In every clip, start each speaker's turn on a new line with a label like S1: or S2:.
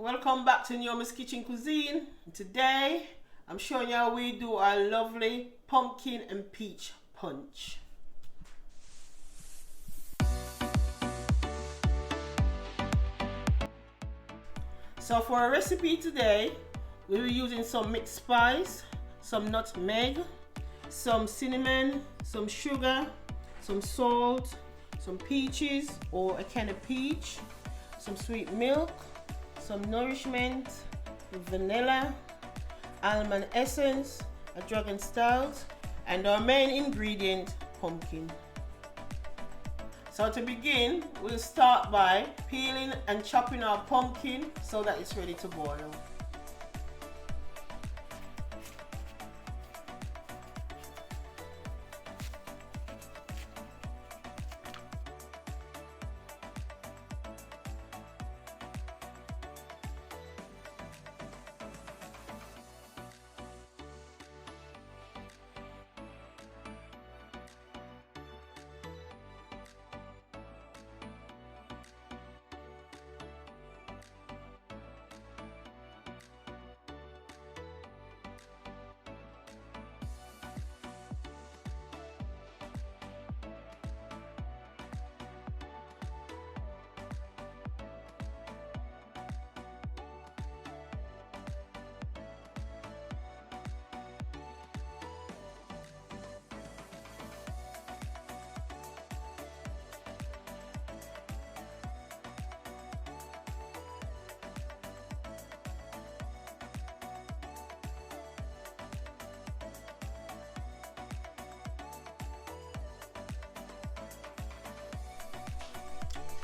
S1: Welcome back to Naomi's Kitchen Cuisine. Today I'm showing you how we do our lovely pumpkin and peach punch. So for our recipe today, we'll be using some mixed spice, some nutmeg, some cinnamon, some sugar, some salt, some peaches or a can of peach, some sweet milk, some Nurishment, vanilla, Almond Essence, a Dragon Stout, and our main ingredient, pumpkin. So to begin, we'll start by peeling and chopping our pumpkin so that it's ready to boil.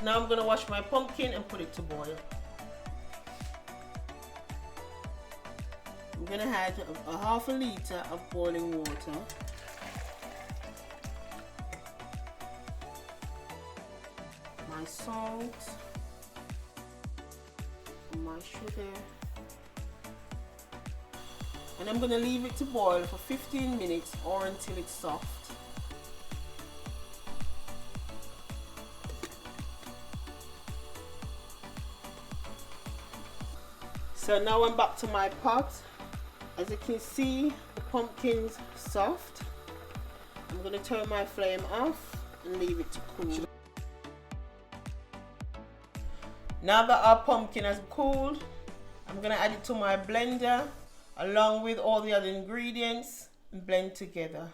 S1: Now I'm going to wash my pumpkin and put it to boil. I'm going to add a half a liter of boiling water. My salt, my sugar, and I'm going to leave it to boil for 15 minutes or until it's soft. So now I'm back to my pot. As you can see, the pumpkin's soft. I'm going to turn my flame off and leave it to cool. Now that our pumpkin has cooled, I'm going to add it to my blender along with all the other ingredients and blend together.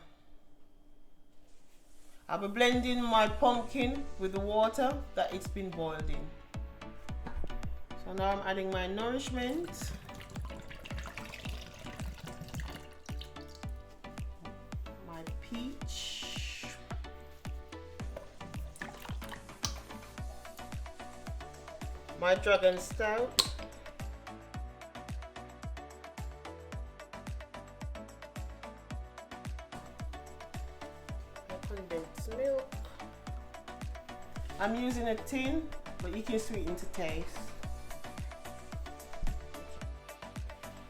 S1: I'll be blending my pumpkin with the water that it's been boiled in. So now I'm adding my Nurishment, my peach, my Dragon Stout, my condensed milk. I'm using a tin, but you can sweeten to taste.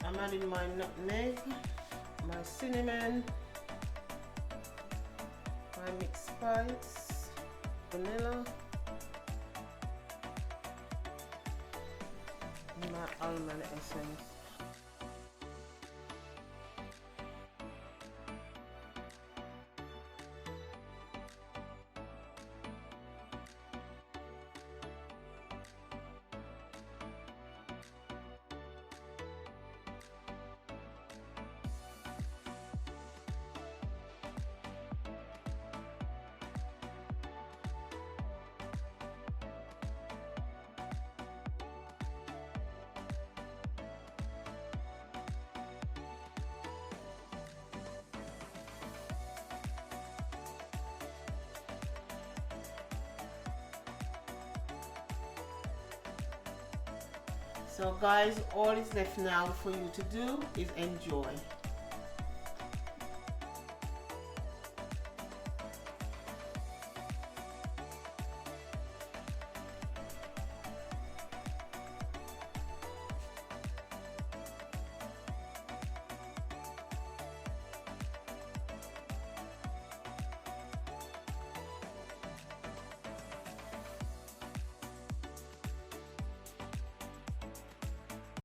S1: I'm adding my nutmeg, my cinnamon, my mixed spice, vanilla, and my almond essence. So guys, all is left now for you to do is enjoy.